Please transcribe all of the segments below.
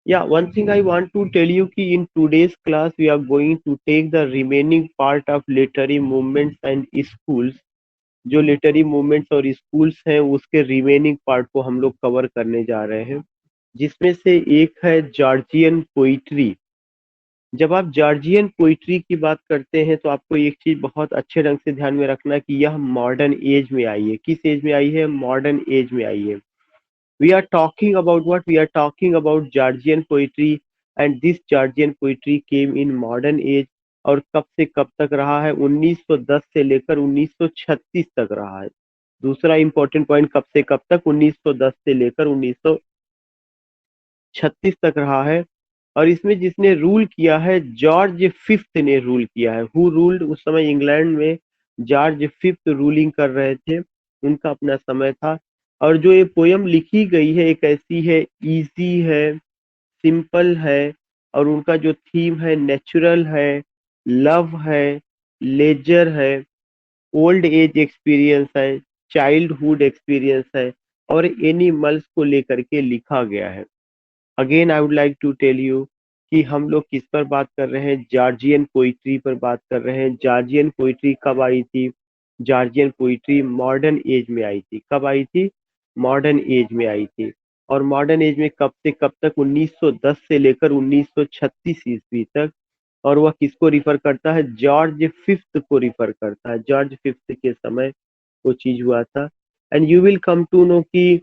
Yeah, one thing I want to tell you कि in today's class we are going to take the remaining part of literary movements and schools. जो literary movements और schools हैं उसके remaining part को हम लोग cover करने जा रहे हैं, जिसमें से एक है जॉर्जियन पोइट्री। जब आप जॉर्जियन पोइट्री की बात करते हैं तो आपको एक चीज बहुत अच्छे ढंग से ध्यान में रखना कि यह मॉडर्न एज में आई है। किस एज में आई है? मॉडर्न एज में आई है। We are talking about what? We are talking about Georgian poetry, and this Georgian poetry came in modern age और कब से कब तक रहा है? 1910 से लेकर 1936 तक रहा है। दूसरा इंपॉर्टेंट पॉइंट, कब से कब तक? 1910 से लेकर 1936 तक रहा है। और इसमें जिसने रूल किया है, जॉर्ज फिफ्थ ने रूल किया है। Who ruled? उस समय इंग्लैंड में जॉर्ज फिफ्थ रूलिंग कर रहे थे, उनका अपना समय था। और जो ये पोयम लिखी गई है एक ऐसी है, इजी है, सिंपल है, और उनका जो थीम है नेचुरल है, लव है, लेजर है, ओल्ड एज एक्सपीरियंस है, चाइल्डहुड एक्सपीरियंस है, और एनिमल्स को लेकर के लिखा गया है। Again I would like to tell you कि हम लोग किस पर बात कर रहे हैं? जॉर्जियन पोइट्री पर बात कर रहे हैं। जॉर्जियन पोइट्री कब आई थी? जॉर्जियन पोइट्री मॉडर्न एज में आई थी। कब आई थी? मॉडर्न एज में आई थी। और मॉडर्न एज में कब से कब तक? 1910 से लेकर 1936 ईस्वी तक। और वह किसको रिफर करता है? जॉर्ज फिफ्थ को रिफर करता है। जॉर्ज फिफ्थ के समय वो चीज हुआ था। And you will come to know कि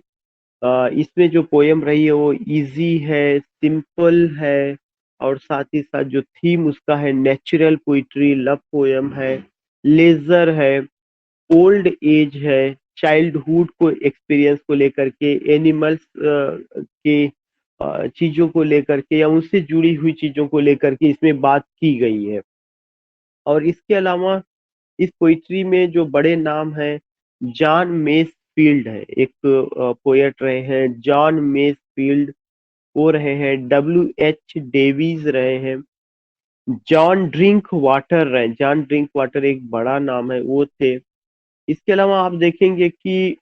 इसमें जो पोयम रही है वो इजी है, सिंपल है, और साथ ही साथ जो थीम उसका है नेचुरल पोइट्री, लव पोयम है, लेजर है, ओल्ड एज है, चाइल्डहुड को एक्सपीरियंस को लेकर के, एनिमल्स के चीजों को लेकर के या उनसे जुड़ी हुई चीजों को लेकर के इसमें बात की गई है। और इसके अलावा इस पोइट्री में जो बड़े नाम हैं, जॉन मेसफील्ड है, एक पोएट रहे हैं जॉन मेसफील्ड। वो रहे हैं डब्ल्यू एच डेवीज रहे हैं, जॉन ड्रिंक वाटर रहे। जॉन ड्रिंक वाटर एक बड़ा नाम है, वो थे। इसके अलावा आप देखेंगे कि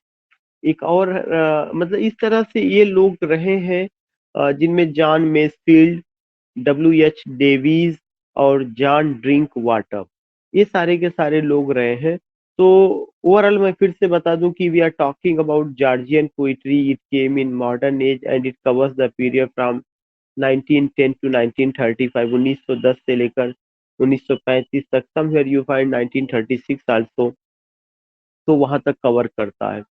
एक और मतलब इस तरह से ये लोग रहे हैं, जिनमें John Masefield, W H Davies और जॉन ड्रिंक वाटर, ये सारे के सारे लोग रहे हैं। तो ओवरऑल मैं फिर से बता दूं कि we are talking about Georgian poetry. It came in modern age and it covers the period from 1910 to 1935, 1910 से लेकर 1935 तक। समवेयर यू फाइंड 1936 आल्सो, तो वहां तक कवर करता है।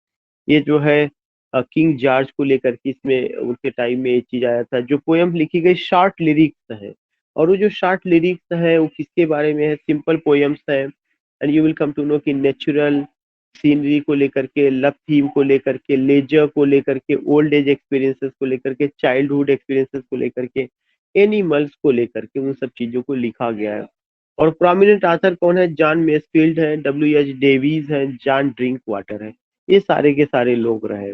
ये जो है किंग जॉर्ज को लेकर के इसमें उनके टाइम में ये चीज आया था। जो पोयम लिखी गई शॉर्ट लिरिक्स है, और वो जो शॉर्ट लिरिक्स है वो किसके बारे में है? सिंपल पोयम्स है। And you will come to know कि नेचुरल सीनरी को लेकर के, लव थीम को लेकर के, लेजर को लेकर के, ओल्ड एज एक्सपीरियंसेस को लेकर के, चाइल्डहुड एक्सपीरियंसेस को लेकर के, एनिमल्स को लेकर के, उन सब चीजों को लिखा गया है। और प्रोमिनेंट ऑथर कौन है? जॉन मेसफील्ड है, डब्ल्यू एच डेवीज है, जॉन ड्रिंक वाटर है। ये सारे के सारे लोग रहे।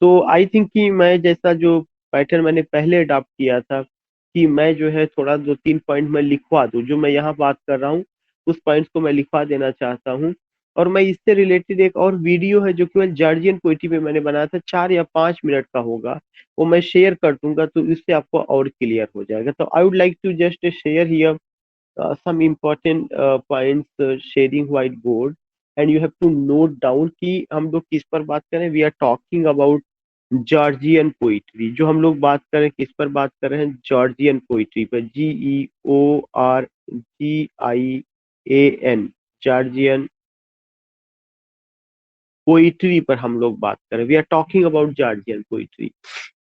तो आई थिंक कि मैं जैसा जो पैटर्न मैंने पहले अडॉप्ट किया था कि मैं जो है थोड़ा दो तीन पॉइंट मैं लिखवा दूं, जो मैं यहाँ बात कर रहा हूँ उस पॉइंट्स को मैं लिखवा देना चाहता हूँ। और मैं इससे रिलेटेड एक और वीडियो है जो केवल जॉर्जियन पोइट्री पे मैंने बनाया था, 4 या 5 मिनट का होगा, वो मैं शेयर कर दूंगा, तो इससे आपको और क्लियर हो जाएगा। तो I would like to just share here some important points, sharing whiteboard, and you have to note down कि हम लोग किस पर बात करें। We are talking about Georgian poetry. जो हम लोग बात करें किस पर बात कर रहे हैं? जॉर्जियन पोइट्री पर, GEORGIAN, जॉर्जियन पोइट्री पर हम लोग बात करें। We are talking about Georgian poetry.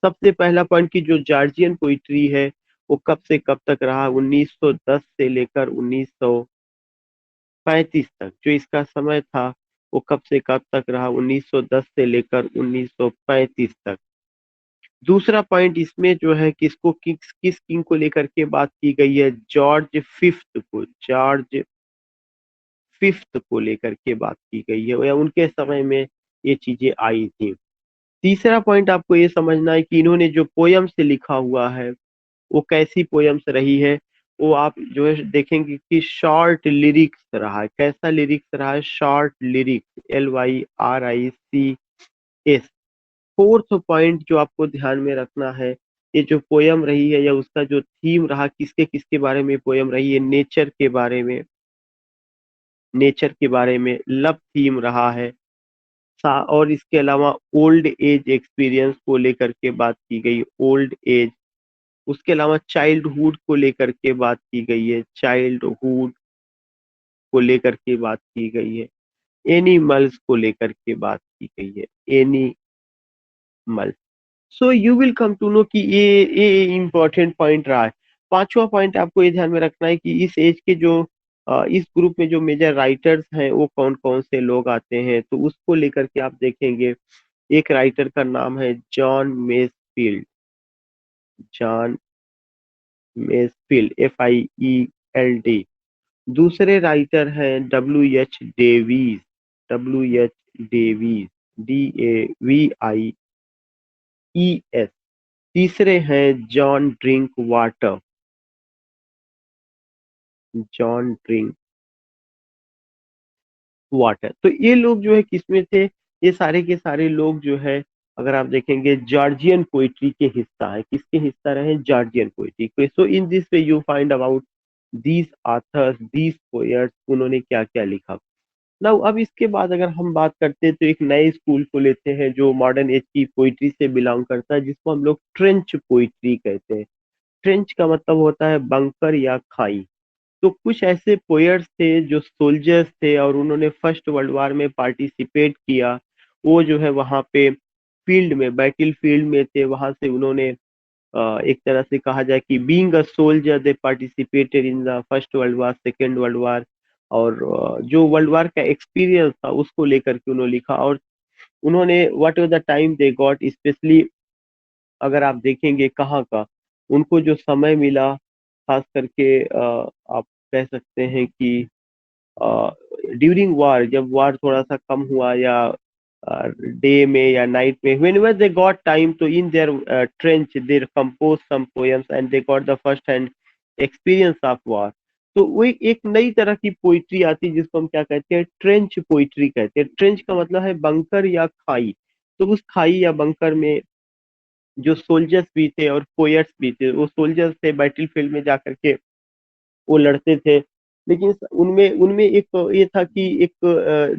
सबसे पहला पॉइंट की जो जॉर्जियन पोइट्री है वो कब से कब तक रहा? 1910 से लेकर 1935 तक। जो इसका समय था वो कब से कब तक रहा? 1910 से लेकर 1935 तक। दूसरा पॉइंट इसमें जो है किसको, किस किस किंग को लेकर के बात की गई है? जॉर्ज फिफ्थ को। जॉर्ज फिफ्थ को लेकर के बात की गई है, या उनके समय में ये चीजें आई थी। तीसरा पॉइंट आपको ये समझना है कि इन्होंने जो पोयम से लिखा हुआ है वो कैसी पोयम्स रही है। वो आप जो है देखेंगे कि शॉर्ट लिरिक्स रहा है। कैसा लिरिक्स रहा है? Short lyrics, LYRICS। Fourth point जो आपको ध्यान में रखना है ये जो पोयम रही है या उसका जो थीम रहा, किसके किसके बारे में पोयम रही है, नेचर के बारे में, नेचर के बारे में लव थीम रहा है। और इसके अलावा ओल्ड एज एक्सपीरियंस को लेकर के बात की गई, ओल्ड एज। उसके अलावा चाइल्डहुड को लेकर के बात की गई है, चाइल्डहुड को लेकर के बात की गई है। एनिमल्स को लेकर के बात की गई है, animals. So you will come to know कि ये इम्पोर्टेंट पॉइंट रहा है। पांचवा पॉइंट आपको ये ध्यान में रखना है कि इस एज के जो इस ग्रुप में जो मेजर राइटर्स हैं वो कौन कौन से लोग आते हैं, तो उसको लेकर के आप देखेंगे। एक राइटर का नाम है John Masefield, John Masefield, FIELD। दूसरे राइटर हैं WH Davies, WH Davies, DAVIES। तीसरे हैं John drink water, John drink water. तो ये लोग जो है किसमें थे, ये सारे के सारे लोग जो है अगर आप देखेंगे जॉर्जियन पोइट्री के हिस्सा है। किसके हिस्सा रहे, Georgian poetry. So in this way you find about these authors, these poets, उन्होंने क्या क्या लिखा। नाउ अब इसके बाद अगर हम बात करते हैं तो एक नए स्कूल को लेते हैं जो मॉडर्न एज की पोइट्री से बिलोंग करता है, जिसको हम लोग ट्रेंच पोइट्री कहते हैं। ट्रेंच का मतलब होता है बंकर या खाई। तो कुछ ऐसे पोएट्स थे जो सोल्जर्स थे और उन्होंने फर्स्ट वर्ल्ड वॉर में पार्टिसिपेट किया। वो जो है वहां पे फील्ड में, बैटल फील्ड में थे। वहां से उन्होंने एक तरह से कहा जाए कि being a soldier they participated in the first world war, second world war. और जो वर्ल्ड वॉर का एक्सपीरियंस था उसको लेकर के उन्होंने लिखा। और उन्होंने what ever the time they got, specially अगर आप देखेंगे कहाँ का उनको जो समय मिला, खास करके आप कह सकते हैं कि ड्यूरिंग वार, जब वार थोड़ा सा कम हुआ या डे में या नाइट में, whenever they got time, तो in their trench they composed some poems and they got the first hand experience of war। तो वो एक नई तरह की पोइट्री आती है जिसको हम क्या कहते हैं, ट्रेंच पोइट्री कहते हैं। ट्रेंच का मतलब है बंकर या खाई। तो उस खाई या बंकर में जो सोल्जर्स भी थे और पोएट्स भी थे, वो सोल्जर्स थे बैटल फील्ड में जाकर के वो लड़ते थे। लेकिन उनमें उनमें एक ये था कि एक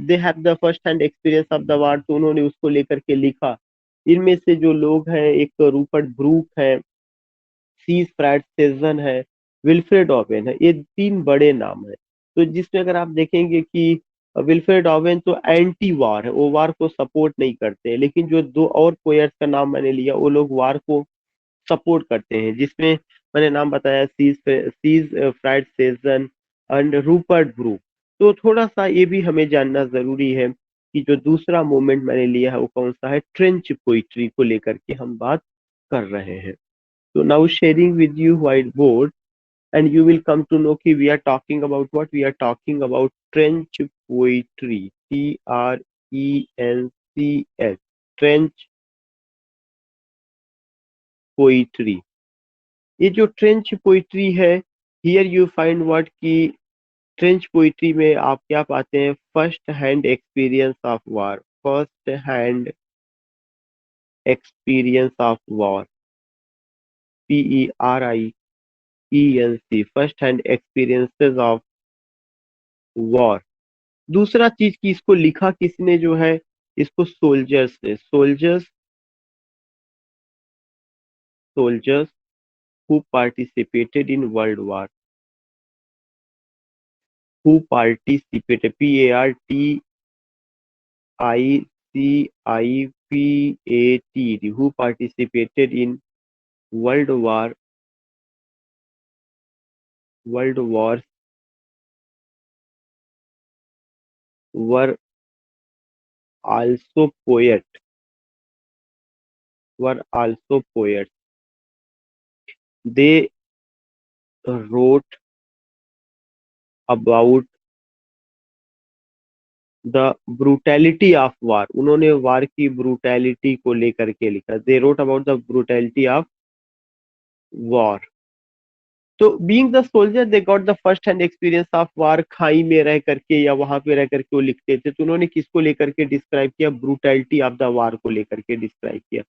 दे have the first hand experience of the war, तो उन्होंने उसको लेकर के लिखा। इनमें से जो लोग हैं, एक रूपर्ट ब्रूक है, सीज फ्रैड सेजन है, विल्फ्रेड ओवेन है। ये तीन बड़े नाम है। तो जिसमें अगर आप देखेंगे कि विल्फ्रेड ओवेन तो एंटी वार है, वो वार को सपोर्ट नहीं करते हैं। लेकिन जो दो और पोएट्स का नाम मैंने लिया, वो लोग वार को सपोर्ट करते हैं, जिसमें मैंने नाम बताया Siegfried Sassoon and Rupert Brooke. तो थोड़ा सा ये भी हमें जानना जरूरी है कि जो दूसरा मोमेंट मैंने लिया है वो कौन सा है, ट्रेंच पोइट्री को लेकर के हम बात कर रहे हैं। तो now sharing with you whiteboard and you will come to know कि we are talking about what, we are talking about trench poetry, TRENCH, trench poetry. ये जो ट्रेंच पोइट्री है, हियर यू फाइंड व्हाट की trench poetry में आप क्या पाते हैं, first hand experience of war, first hand experience of war, PERIENC, first hand experiences of war. दूसरा चीज की इसको लिखा किसने जो है, इसको सोल्जर्स ने, soldiers who participated in world war, who participated, PARTICIPATED, who participated in World War, World Wars, were also poet, were also poets. They wrote about the brutality of war, उन्होंने वार की brutality को लेकर के लिखा। They wrote about the brutality of war. तो being the soldier they got the first hand experience of war. खाई में रह करके या वहां पे रह करके वो लिखते थे। तो उन्होंने किसको लेकर के डिस्क्राइब किया, ब्रूटैलिटी ऑफ द वार को लेकर के डिस्क्राइब किया।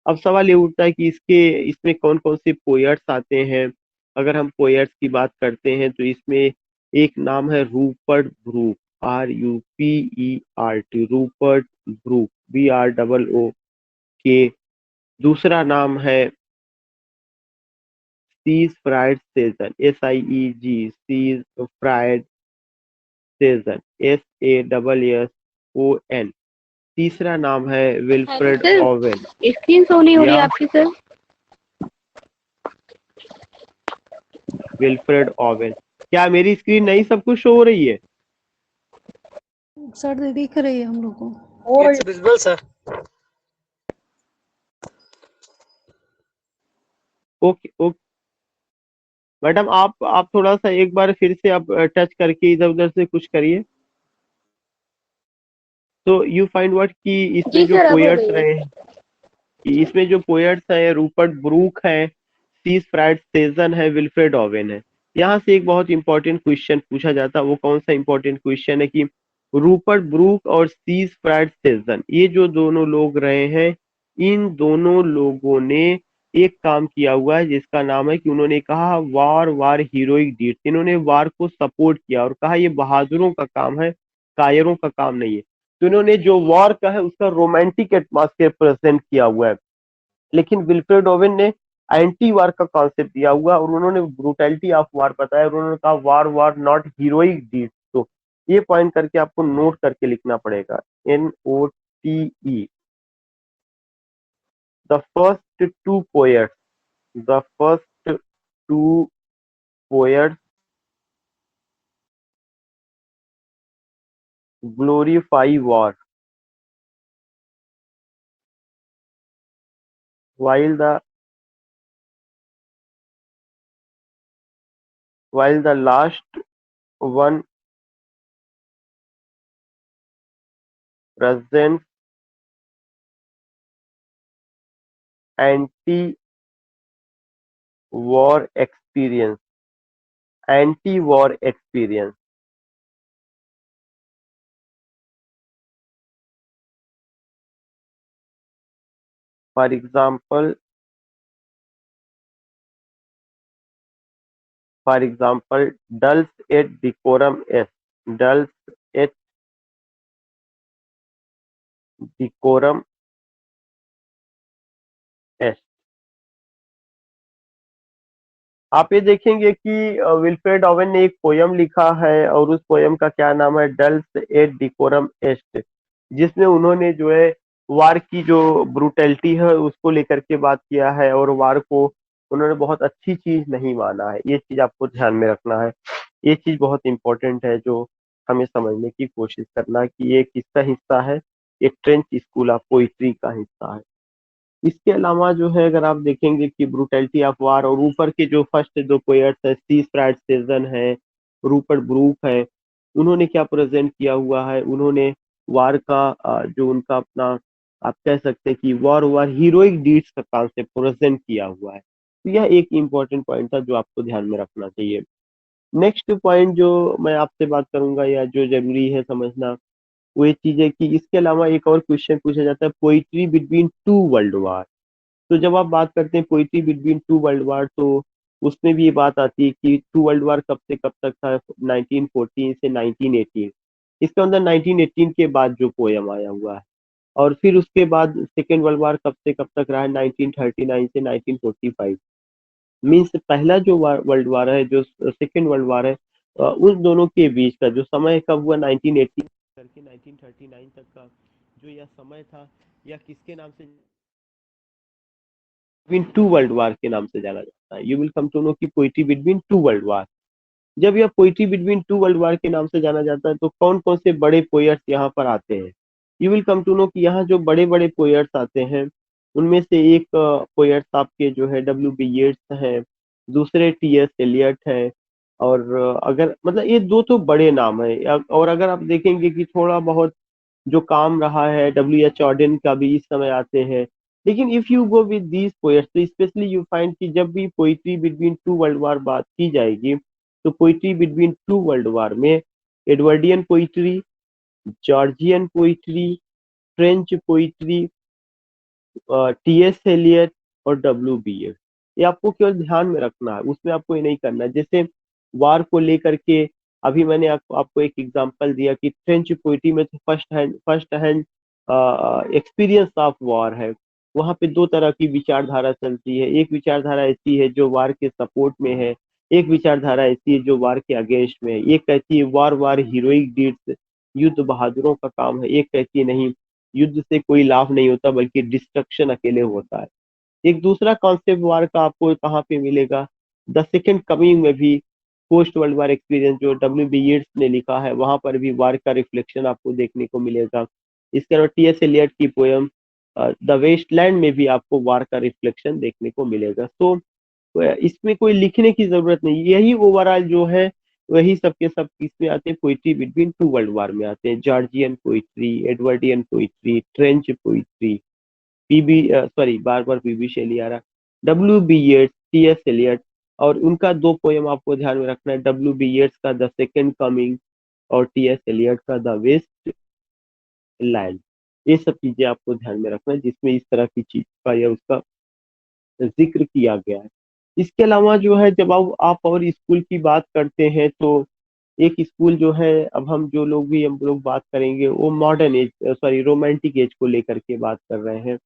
अब सवाल ये उठता है कि इसमें कौन-कौन से पोएट्स आते हैं। अगर हम पोएट्स की बात करते हैं तो इसमें एक नाम है Rupert Brooke, RUPERT, Rupert Brooke, BROOK। दूसरा नाम है Siegfried Sassoon, SIEG, Sassoon, SASSON। तीसरा नाम है Wilfred sir Owen. Screen show नहीं हो रही या है आपकी सर। Wilfred oven. क्या मेरी स्क्रीन नहीं सब कुछ शो हो रही है? सर दिख रही है हम लोग को। It's visible, sir. Okay okay madam, आप थोड़ा सा एक बार फिर से आप टच करके इधर उधर से कुछ करिए। तो यू फाइंड व्हाट कि इसमें जी जो सर, अब हो पोएट्स गई है। रहे हैं, कि इसमें जो पोएट्स हैं रूपर्ट ब्रूक है, सीस फ्राइड सेजन है, विल्फ्रेड ओवेन है। यहाँ से एक बहुत इंपॉर्टेंट क्वेश्चन पूछा जाता है। वो कौन सा इंपॉर्टेंट क्वेश्चन है कि रूपर्ट ब्रूक और सीस फ्राइड सेजन, ये जो दोनों लोग रहे हैं, इन दोनों लोगों ने एक काम किया हुआ है जिसका नाम है कि उन्होंने कहा वार वार हीरोइक डीड्स। इन्होंने वार को सपोर्ट किया और कहा ये बहादुरों का काम है, कायरों का काम नहीं है। तो इन्होंने जो वॉर का है उसका रोमांटिक एटमॉस्फेयर प्रेजेंट किया हुआ है। लेकिन विल्फ्रेड ओवेन ने एंटी वार का कॉन्सेप्ट दिया हुआ और उन्होंने ब्रूटैलिटी ऑफ वार बताया और उन्होंने कहा वार वार नॉट हीरोइक डीड्स। तो ये पॉइंट करके आपको नोट करके लिखना पड़ेगा, NOTE। The first two poets, the first two poets glorify war, while the last one presents anti-war experience, anti-war experience. For example, dulls et decorum est, dulls et decorum est। आप ये देखेंगे कि Wilfred oven ने एक poem लिखा है और उस पोयम का क्या नाम है, डल्स एट डिकोरम एस्ट, जिसमें उन्होंने जो है वार की जो ब्रूटैलिटी है उसको लेकर के बात किया है और वार को उन्होंने बहुत अच्छी चीज नहीं माना है। ये चीज आपको ध्यान में रखना है। ये चीज बहुत इंपॉर्टेंट है जो हमें समझने की कोशिश करना है कि ये किसका हिस्सा है। ये ट्रेंच स्कूल ऑफ पोइट्री का हिस्सा है। इसके अलावा जो है अगर आप देखेंगे कि ब्रूटैलिटी ऑफ वार और ऊपर के जो फर्स्ट दो पोएट्स है, सी स्प्रैट सेजन है, रूपर्ट ब्रूक है, उन्होंने क्या प्रेजेंट किया हुआ है, उन्होंने वार का जो उनका अपना आप कह सकते हैं कि वॉर वार हीरोइक डीड्स का कॉन्सेप्ट प्रेजेंट किया हुआ है। तो यह एक इम्पोर्टेंट पॉइंट था जो आपको ध्यान में रखना चाहिए। नेक्स्ट पॉइंट जो मैं आपसे बात करूंगा या जो जरूरी है समझना, वो ये चीज है कि इसके अलावा एक और क्वेश्चन पूछा जाता है, पोइट्री बिटवीन टू वर्ल्ड वार। तो जब आप बात करते हैं पोइट्री बिटवीन टू वर्ल्ड वार, तो उसमें भी ये बात आती है कि टू वर्ल्ड वार कब से कब तक था, 1914 से 1918। इसका मतलब 1918 के बाद जो पोयम आया हुआ है। और फिर उसके बाद सेकेंड वर्ल्ड वार कब से कब तक रहा है, 1939 से 1945। मीन्स पहला जो वर्ल्ड वार है, जो सेकेंड वर्ल्ड वार है, उस दोनों के बीच का जो समय कब हुआ, 1918 करके 1939 तक का जो यह समय था, यह किसके नाम से, बिटवीन टू वर्ल्ड वार के नाम से जाना जाता है। You will come to know कि poetry between two world war. जब यह poetry between two world war के नाम से जाना जाता है तो कौन कौन से बड़े पोएट्स यहाँ पर आते हैं। You will come to know कि यहाँ जो बड़े बड़े पोएट्स आते हैं उनमें से एक पोएट्स आपके जो है W.B. येट्स हैं, दूसरे T.S. एलियट है। और अगर मतलब ये दो तो बड़े नाम है। और अगर आप देखेंगे कि थोड़ा बहुत जो काम रहा है, W.H. ऑडेन का भी इस समय आते हैं। लेकिन if you go with these poets तो स्पेशली यू फाइंड कि जब भी poetry between two world war बात की जाएगी तो poetry between two world war में Edwardian poetry, Georgian poetry, French poetry, T S Eliot और डब्ल्यू बी एड। ये आपको केवल ध्यान में रखना है, उसमें आपको ये नहीं करना है। जैसे वार को लेकर के अभी मैंने आपको एक एग्जांपल दिया कि फ्रेंच पोइट्री में तो first hand experience of war है। वहाँ पे दो तरह की विचारधारा चलती है। एक विचारधारा ऐसी है जो वार के सपोर्ट में है, एक विचारधारा ऐसी है जो वार के अगेंस्ट में है। एक कहती है वार वार हीरोइक डीड्स, युद्ध बहादुरों का काम है। एक कहती है नहीं, युद्ध से कोई लाभ नहीं होता बल्कि डिस्ट्रक्शन अकेले होता है। एक दूसरा कॉन्सेप्ट वार का आपको कहाँ पे मिलेगा, द सेकेंड कमिंग में भी पोस्ट वर्ल्ड वार एक्सपीरियंस जो डब्ल्यू बी येट्स ने लिखा है, वहां पर भी वार का रिफ्लेक्शन आपको देखने को मिलेगा। इसके अलावा टी एस एलियट की पोयम द वेस्टलैंड में भी आपको वार का रिफ्लेक्शन देखने को मिलेगा। तो इसमें कोई लिखने की जरूरत नहीं, यही ओवरऑल जो है वही सबके सब किसमें आते हैं, poetry between two world war में आते हैं। Georgian poetry, Edwardian poetry, trench poetry, P B sorry बार बार पीबी शेली आ रहा, W B Yeats, T S Eliot. और उनका दो पोयम आपको ध्यान में रखना है, डब्ल्यू बी येट्स का द सेकेंड कमिंग और टी एस एलियट का द वेस्ट लैंड। ये सब चीजें आपको ध्यान में रखना है जिसमें इस तरह की चीज का या उसका जिक्र किया गया है। इसके अलावा जो है जब आप और स्कूल की बात करते हैं तो एक स्कूल जो है, अब हम लोग बात करेंगे वो modern age sorry romantic as को लेकर के बात कर रहे हैं।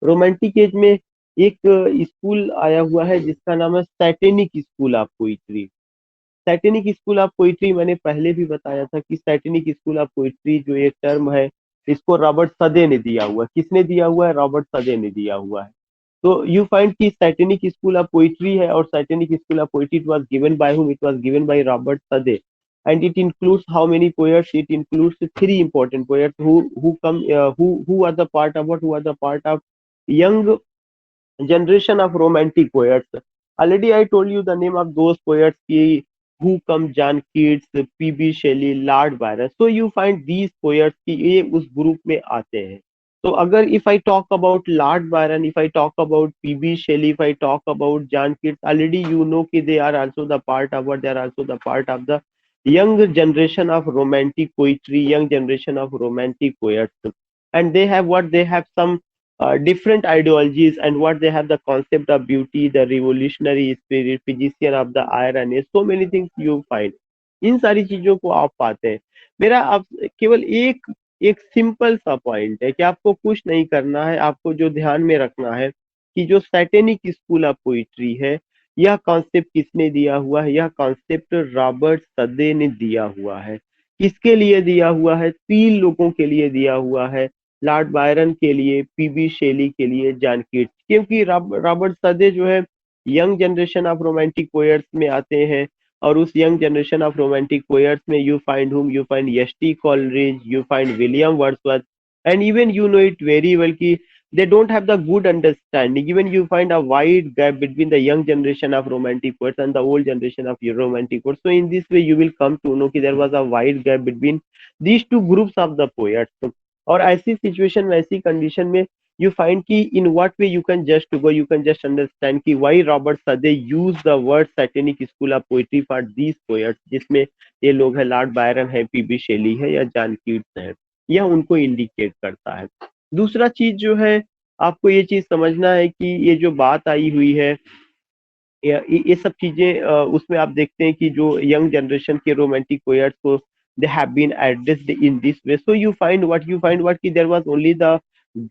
रोमांटिक एज में एक स्कूल आया हुआ है जिसका नाम है satanic school of poetry. Satanic school of poetry मैंने पहले भी बताया था कि सैटेनिक स्कूल ऑफ पोइट्री जो एक टर्म है, इसको रॉबर्ट सदे ने दिया हुआ है। किसने दिया हुआ है? रॉबर्ट सदे ने दिया हुआ है। तो यू फाइंड कि सैटेनिक स्कूल ऑफ पोइट्री है, और satanic school of poetry it was given by whom? It was given by Robert Sade, and it includes how many poets? It includes three important poets who are the part of what? Who are the part of young generation of romantic poets. Already I told you the name of those poets ki who come, John Keats, P.B. Shelley, Lord Byron. So you find these poets कि ये उस group में आते हैं। तो अगर if I talk about Lord Byron, if I talk about P.B. Shelley, if I talk about John Keats, already you know कि they are also the part of what? They are also the part of the young generation of romantic poetry, young generation of romantic poets. And they have what? They have some different ideologies, and what they have, the concept of beauty, the revolutionary spirit, physician of the iron age, so many things you find। इन सारी चीजों को आप पाते हैं। मेरा आप केवल एक एक सिंपल सा पॉइंट है कि आपको कुछ नहीं करना है, आपको जो ध्यान में रखना है कि जो सैटेनिक स्कूल ऑफ पोइट्री है, यह कॉन्सेप्ट किसने दिया हुआ है? यह कॉन्सेप्ट रॉबर्ट सदे ने दिया हुआ है। किसके लिए दिया हुआ है? तीन लोगों के लिए दिया हुआ है, लॉर्ड बायरन के लिए, पीबी शेली के लिए, जॉन कीट्स। क्योंकि रॉबर्ट सदे जो है young generation of romantic poets में आते हैं, और उस young generation of romantic poets में यू फाइंड हुम, you find ST. Coleridge, you find William Wordsworth, and even you know it very well कि they don't have the good understanding. Even you find a wide gap between the young generation of romantic poets and the old generation of romantic poets. So in this way you will come to know कि there was a wide gap between these two groups of the poets। और ऐसी situation में, ऐसी condition में you find कि in what way you can just understand कि why Robert Southey use the word Satanic school of poetry for these poets, जिसमें ये लोग हैं, लॉर्ड बायरन है, पीबी शेली है या जॉन कीट्स है। यह उनको इंडिकेट करता है। दूसरा चीज जो है, आपको ये चीज समझना है कि ये जो बात आई हुई है, ये सब चीजें उसमें आप देखते हैं कि जो यंग जनरेशन के रोमांटिक पोएट्स को they have been addressed in this way। So you find what ki there was only the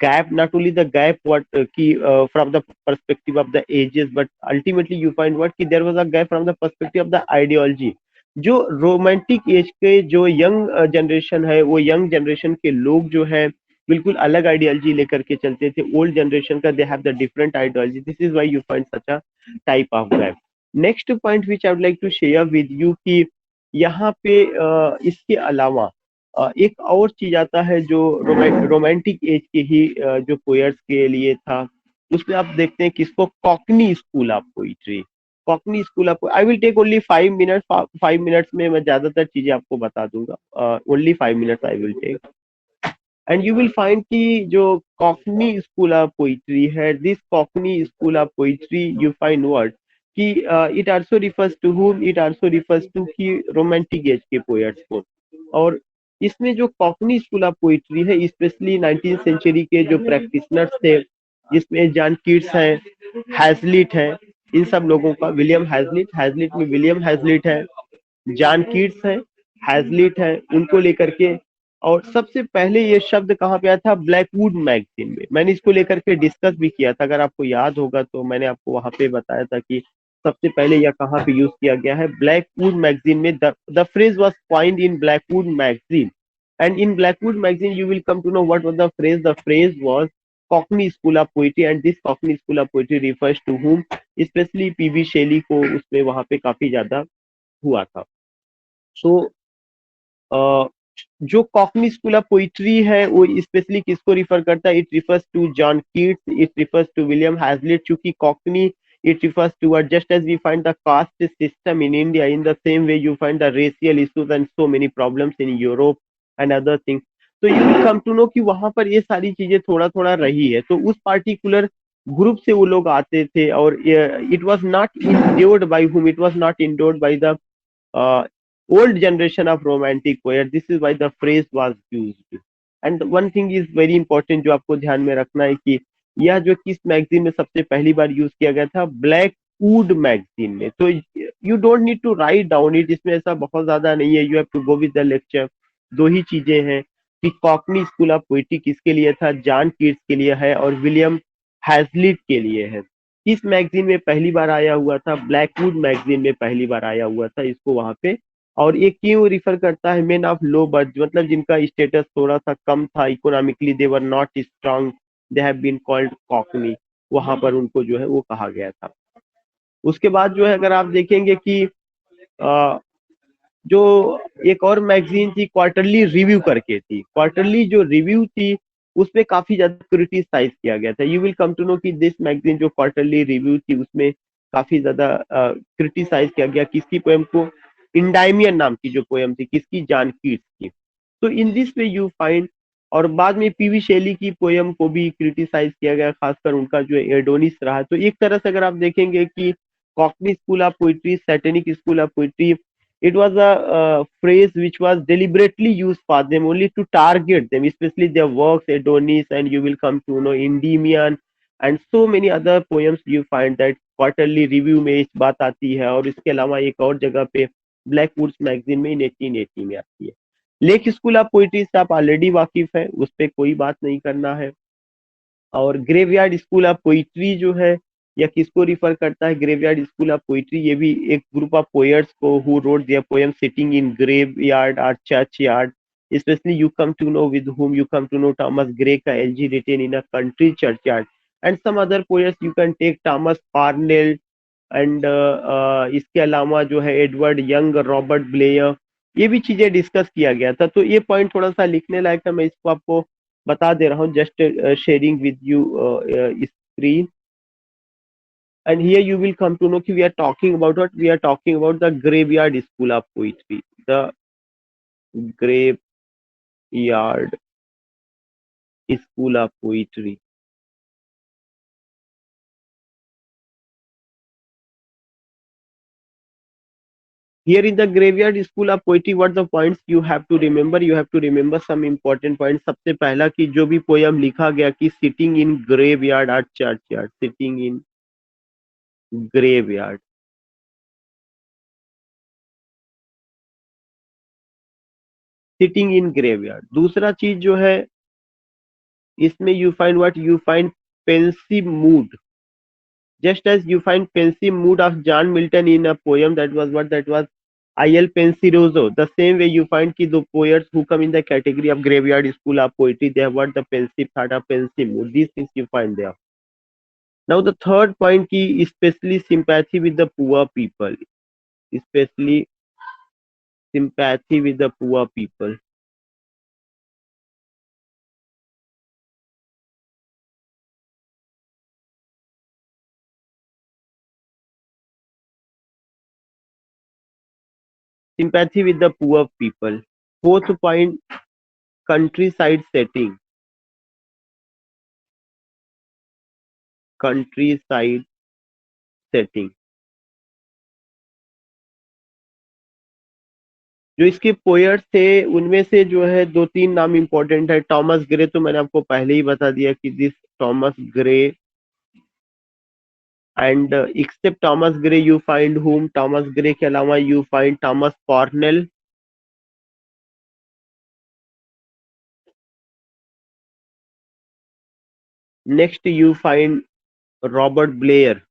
gap, not only the gap what ki from the perspective of the ages, but ultimately you find what ki there was a gap from the perspective of the ideology। जो romantic age के जो young generation है, वो young generation के लोग जो है बिल्कुल अलग आइडियोलॉजी लेकर के चलते थे। ओल्ड जनरेशन का they have the different ideology. This is why you find such a type of gap. Next point which I would like to share with you कि यहाँ पे इसके अलावा एक और चीज आता है जो रोमांटिक एज के ही जो पोएट्स के लिए था। उसमें आप देखते हैं किसको, Cockney school of poetry. Cockney school of, I will take only 5 minutes, 5 minutes में मैं ज्यादातर चीजें आपको बता दूंगा। Only 5 minutes I will take, and you will find कि जो कॉकनी स्कूल ऑफ पोइट्री है, this Cockney school of poetry you find word कि it also refers to whom, it also refers to कि रोमांटिक एज के poets को। और इसमें जो कॉकनी स्कूल ऑफ पोइट्री है, स्पेशली 19th सेंचुरी के जो प्रैक्टिशनर्स थे, जिसमें जॉन कीट्स है, हैजलिट है, इन सब लोगों का, विलियम हैजलिट, हैजलिट में विलियम हैजलिट है, जॉन कीट्स है, हैजलिट है, उनको लेकर के। और सबसे पहले ये शब्द कहाँ पे आया था? ब्लैकवुड मैगजीन में। मैंने इसको लेकर के डिस्कस भी किया था, अगर आपको याद होगा तो मैंने आपको वहां पे बताया था कि सबसे पहले यह कहाँ पे यूज किया गया है? ब्लैकवुड मैगजीन में। The phrase was coined in Blackwood magazine, and in Blackwood magazine you will come to know what was the phrase. The phrase was Cockney School of Poetry, and this Cockney School of Poetry refers to whom? Especially P B Shelley को उसमें वहां पे काफी ज्यादा हुआ था। सो जो Cockney school of poetry है वो स्पेशली किसको रिफर करता है? It refers to John Keats, it refers to William Hazlitt. चूंकि cockney, it refers to what, just as we find the caste system in India, in the same way you find the racial issues and so many problems in Europe and other things. तो you will come to know कि वहां पर ये सारी चीजें थोड़ा थोड़ा रही है। तो उस पार्टिकुलर ग्रुप से वो लोग आते थे, और it was not endured by हुम, it was not endured by the old generation of romantic poet. This is why the phrase was used. And one thing is very important जो आपको ध्यान में रखना है कि यह जो किस मैगजीन में सबसे पहली बार यूज किया गया था? ब्लैक वुड मैगजीन में। तो you don't need to write down it, इसमें ऐसा बहुत ज्यादा नहीं है, you have to go with the lecture. दो ही चीजें हैं कि कॉकनी स्कूल ऑफ पोइट्री किसके लिए था? जॉन कीट्स के लिए है, और विलियम हैजलिट के लिए है। किस मैगजीन में पहली बार आया हुआ था? ब्लैकवुड मैगजीन में पहली बार आया हुआ था, इसको वहां पे। और ये क्यों रिफर करता है? मेन ऑफ लो बर्थ, मतलब जिनका स्टेटस थोड़ा सा कम था economically, they were not strong, they have been called cockney, वहां पर उनको जो है वो कहा गया था। उसके बाद जो है अगर आप देखेंगे कि अ, जो एक और मैगजीन थी क्वार्टरली रिव्यू करके थी, क्वार्टरली जो रिव्यू थी उसमें काफी ज्यादा क्रिटिसाइज किया गया था। You will come to know कि दिस मैगजीन जो क्वार्टरली रिव्यू थी उसमें काफी ज्यादा क्रिटिसाइज किया गया किसकी पोएम को? इंडाइमियन नाम की जो पोएम थी, किसकी? जॉन कीट्स की। तो in this way you find. और बाद में पीवी शैली की पोएम को भी क्रिटिसाइज किया गया, खासकर उनका जो एडोनिस रहा। तो एक तरह से अगर आप देखेंगे कि Cockney school of poetry, satanic school of poetry, it was a phrase which was deliberately used for them only to target them, especially their works, Adonis, and you will come to know Endymion and so many other poems you find that quarterly review में इस बात आती है। और इसके अलावा एक और जगह पे ब्लैकवुड्स मैगजीन में इन 1880 में आती है। लेक स्कूल ऑफ पोइट्री से आप ऑलरेडी वाकिफ है, उस पर कोई बात नहीं करना है। और ग्रेवयार्ड स्कूल ऑफ पोइट्री जो है, या किसको रिफर करता है? ग्रेवयार्ड स्कूल ऑफ पोइट्री, ये भी एक ग्रुप ऑफ पोएट्स को who wrote their poem sitting in graveyard और churchyard. Especially you come to know with whom you come to know Thomas Gray का LG written in a country churchyard, and some other poets you can take Thomas Parnell, and इसके अलावा जो है Edward young, Robert Blair, ये भी चीजें discuss किया गया था। तो ये पॉइंट थोड़ा सा लिखने लायक है, मैं इसको आपको बता दे रहा हूँ, just sharing with you screen. And here you will come to know कि we are talking about what? We are talking about the graveyard school of poetry, the graveyard school of poetry. Here in the graveyard school of poetry, what the points you have to remember? You have to remember some important points. सबसे पहला कि जो भी poem लिखा गया कि sitting in graveyard और churchyard, sitting in graveyard, sitting in graveyard. दूसरा चीज जो है इसमें you find what? You find pensive mood, just as you find pensive mood of John Milton in a poem that was what? That was Il Penseroso. The same way you find ki the poets who come in the category of graveyard school of poetry, they have what? The pensive thought of pensive mood. These things you find there. Now the third point ki especially sympathy with the poor people, especially sympathy with the poor people. Sympathy with the poor people. Fourth point, countryside setting. Countryside setting. जो इसके poets थे उनमें से जो है दो तीन नाम इंपॉर्टेंट है। टॉमस ग्रे तो मैंने आपको पहले ही बता दिया कि this Thomas Gray and except Thomas Gray you find whom? Thomas Gray के अलावा you find Thomas Cornell, next you find Robert Blair.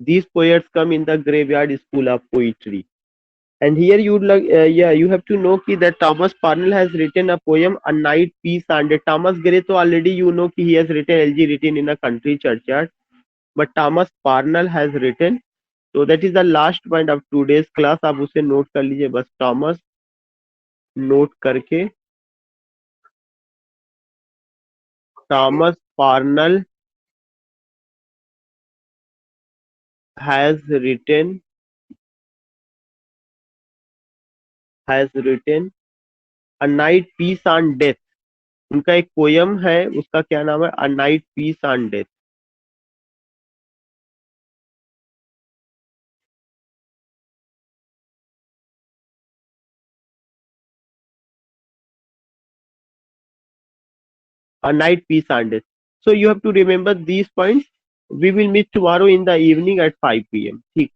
These poets come in the graveyard school of poetry. And here you would like, yeah, you have to know ki that Thomas Parnell has written a poem, A Night Peace and Thomas Gray. So already you know ki he has written LG written in a country churchyard, but Thomas Parnell has written. So that is the last point of today's class. आप उसे note कर लीजिए बस. Thomas note करके Thomas Parnell has written has written A Night Peace and Death. उनका एक poem है, उसका क्या नाम है? A Night Peace and Death. A Night Peace and Death. So you have to remember these points. We will meet tomorrow in the evening at 5 p.m. ठीक.